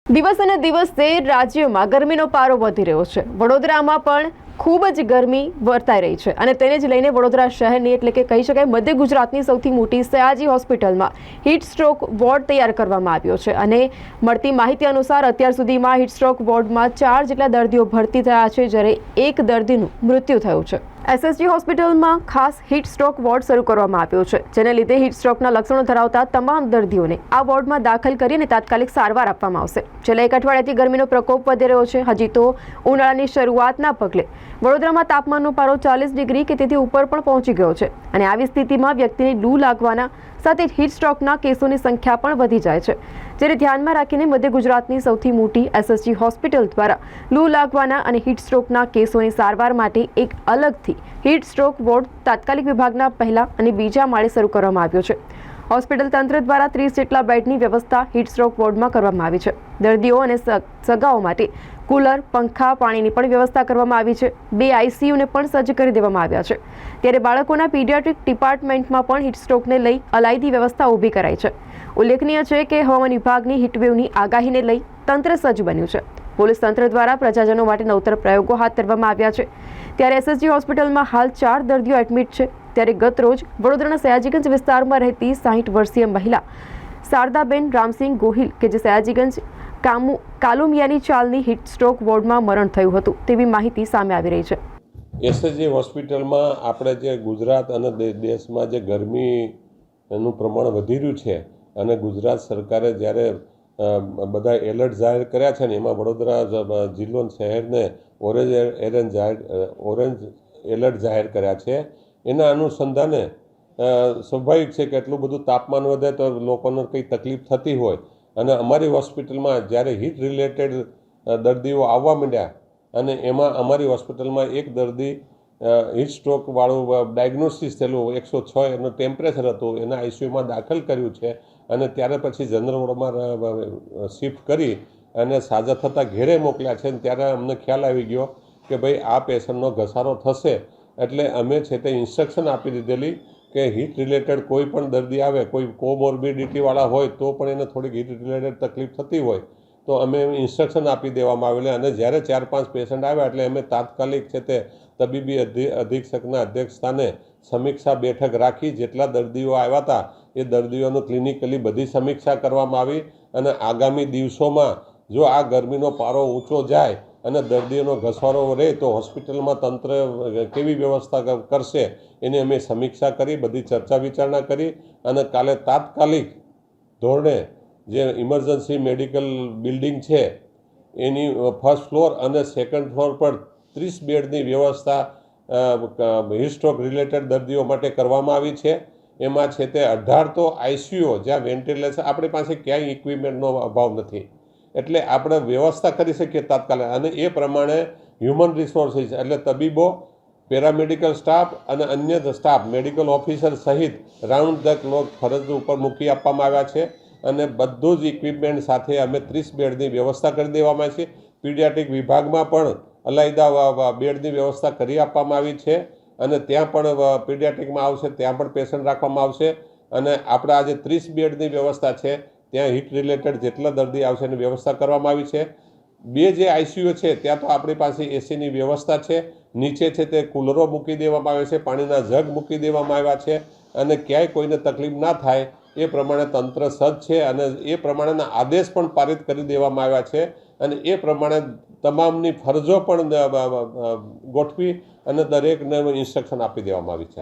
દિવસ અને દિવસે રાજ્યમાં ગરમીનો પારો વધી રહ્યો છે। વડોદરામાં પણ ખૂબ જ ગરમી વર્તાઈ રહી છે અને તેને જ લઈને વડોદરા શહેરની એટલે કે કહી શકાય મધ્ય ગુજરાતની સૌથી મોટી સયાજી હોસ્પિટલમાં હીટ સ્ટ્રોક વોર્ડ તૈયાર કરવામાં આવ્યો છે અને મળતી માહિતી અનુસાર અત્યાર સુધીમાં હીટ સ્ટ્રોક વોર્ડમાં 4 જેટલા દર્દીઓ ભરતી થયા છે, જ્યારે એક દર્દીનું મૃત્યુ થયું છે। એસએસજી હોસ્પિટલમાં ખાસ હીટ સ્ટ્રોક વોર્ડ શરૂ કરવામાં આવ્યો છે, જેને લીધે હીટ સ્ટ્રોકના લક્ષણો ધરાવતા તમામ દર્દીઓને આ વોર્ડમાં દાખલ કરીને તાત્કાલિક સારવાર આપવામાં આવશે। છેલ્લા 1 અઠવાડિયાથી ગરમીનો પ્રકોપ વધી રહ્યો છે। હજી તો ઉનાળાની શરૂઆતના પગલે વડોદરામાં તાપમાનનો પારો 40 ડિગ્રી કે તેથી ઉપર પણ પહોંચી ગયો છે અને આવી સ્થિતિમાં વ્યક્તિને લૂ લાગવાના સાથે હીટ સ્ટ્રોકના કેસોની સંખ્યા પણ વધી જાય છે, જેને ધ્યાનમાં રાખીને મધ્ય ગુજરાતની સૌથી મોટી એસએસજી હોસ્પિટલ દ્વારા લૂ લાગવાના અને હીટ સ્ટ્રોકના કેસોની સારવાર માટે એક અલગથી હીટ સ્ટ્રોક વોર્ડ તાત્કાલિક વિભાગના પહેલા અને બીજા માળે શરૂ કરવામાં આવ્યો છે। હોસ્પિટલ તંત્ર દ્વારા 30 જેટલા બેડની વ્યવસ્થા હીટ સ્ટ્રોક વોર્ડમાં કરવામાં આવી છે। દર્દીઓ અને સગાઓ માટે કુલર, પંખા, પાણીની પણ વ્યવસ્થા કરવામાં આવી છે। 2 આઈસીયુને પણ સજ્જ કરી દેવામાં આવ્યા છે, ત્યારે બાળકોના પીડિયાટ્રિક ડિપાર્ટમેન્ટમાં પણ હીટ સ્ટ્રોકને લઈ અલાયદી વ્યવસ્થા ઊભી કરાઈ છે। ઉલ્લેખનીય છે કે હવામાન વિભાગની હીટવેવની આગાહીને લઈ તંત્ર સજ્જ બન્યું છે। પોલીસ તંત્ર દ્વારા પ્રજાજનો માટે નવતર પ્રયોગો હાથ ધરવામાં આવ્યા છે, ત્યારે એસએસજી હોસ્પિટલમાં હાલ 4 દર્દીઓ એડમિટ છે। ત્યારે ગત રોજ વડોદરાના સયાજીગંજ વિસ્તારમાં રહેતી 60 વર્ષીય મહિલા શારદાબેન રામસિંહ ગોહિલ કે જે સયાજીગંજ કાલુમિયાની ચાલની હીટ સ્ટ્રોક વોર્ડમાં મરણ થયું હતું તેવી માહિતી સામે આવી રહી છે। એસએસજી હોસ્પિટલમાં આપણે જે ગુજરાત અને દેશમાં જે ગરમીનું પ્રમાણ વધી રહ્યું છે અને ગુજરાત સરકારે જ્યારે બધા એલર્ટ જાહેર કર્યા છે ને એમાં વડોદરા જિલ્લો શહેરને ઓરેન્જ એલર્ટ જાહેર કર્યા છે। એના અનુસંધાને સ્વાભાવિક છે કે એટલું બધું તાપમાન વધે તો લોકોને કંઈ તકલીફ થતી હોય અને અમારી હોસ્પિટલમાં જ્યારે હીટ રિલેટેડ દર્દીઓ આવવા માંડ્યા અને એમાં અમારી હોસ્પિટલમાં એક દર્દી હીટ સ્ટ્રોકવાળું ડાયગ્નોસિસ થયેલું 106 એનું ટેમ્પરેચર હતું, એના આઈસીયુમાં દાખલ કર્યું છે અને ત્યારે પછી જનરલ વોર્ડમાં શિફ્ટ કરી અને સાજા થતાં ઘેરે મોકલ્યા છે। ત્યારે અમને ખ્યાલ આવી ગયો કે ભાઈ આ પેશન્ટનો ઘસારો થશે, એટલે અમે છે તે ઇન્સ્ટ્રક્શન આપી દીધેલી કે હીટ રિલેટેડ કોઈ પણ દર્દી આવે, કોઈ કોમોર્બિડિટીવાળા હોય તો પણ એને થોડીક હીટ રિલેટેડ તકલીફ થતી હોય તો અમે ઇન્સ્ટ્રક્શન આપી દેવામાં આવેલા અને જ્યારે 4-5 પેશન્ટ આવ્યા એટલે અમે તાત્કાલિક છે તે તબીબી અધિક્ષકના અધ્યક્ષસ્થાને સમીક્ષા બેઠક રાખી જેટલા દર્દીઓ આવ્યા હતા એ દર્દીઓનું ક્લિનિકલી બધી સમીક્ષા કરવામાં આવી અને આગામી દિવસોમાં જો આ ગરમીનો પારો ઊંચો જાય અને દર્દીઓનો ઘસારો રહે તો હોસ્પિટલમાં તંત્ર કેવી વ્યવસ્થા કરશે એની અમે સમીક્ષા કરી, બધી ચર્ચા વિચારણા કરી અને કાલે તાત્કાલિક ધોરણે જે ઇમરજન્સી મેડિકલ બિલ્ડિંગ છે એની ફર્સ્ટ ફ્લોર અને સેકન્ડ ફ્લોર પર 30 બેડની વ્યવસ્થા હીટ સ્ટ્રોક રિલેટેડ દર્દીઓ માટે કરવામાં આવી છે। એમાં છે તે 18 તો આઈસીયુઓ જ્યાં વેન્ટિલેશન આપણી પાસે ક્યાંય ઇક્વિપમેન્ટનો અભાવ નથી એટલે આપણે વ્યવસ્થા કરી શકીએ તાત્કાલિક અને એ પ્રમાણે હ્યુમન રિસોર્સિસ એટલે તબીબો, પેરામેડિકલ સ્ટાફ અને અન્ય સ્ટાફ, મેડિકલ ઓફિસર સહિત રાઉન્ડ ધ ક્લોક ફરજ ઉપર મૂકી આપવામાં આવ્યા છે અને બધું જ ઇક્વિપમેન્ટ સાથે અમે 30 બેડની વ્યવસ્થા કરી દેવામાં આવી છે। પીડિયાટ્રિક વિભાગમાં પણ અલાયદા બેડની વ્યવસ્થા કરી આપવામાં આવી છે અને ત્યાં પણ પીડિયાટ્રિકમાં આવશે ત્યાં પણ પેશન્ટ રાખવામાં આવશે અને આપણા આજે 30 બેડની વ્યવસ્થા છે ત્યાં હીટ રિલેટેડ જેટલા દર્દી આવશે એની વ્યવસ્થા કરવામાં આવી છે। 2 જે આઈસીયુ છે ત્યાં તો આપણી પાસે એસીની વ્યવસ્થા છે, નીચે છે તે કુલરો મૂકી દેવામાં આવે છે, પાણીના જગ મૂકી દેવામાં આવ્યા છે અને ક્યાંય કોઈને તકલીફ ના થાય એ પ્રમાણે તંત્ર સજ્જ છે અને એ પ્રમાણેના આદેશ પણ પારિત કરી દેવામાં આવ્યા છે અને એ પ્રમાણે તમામની ફરજો પણ ગોઠવી અને દરેકને ઇન્સ્ટ્રક્શન આપી દેવામાં આવી છે।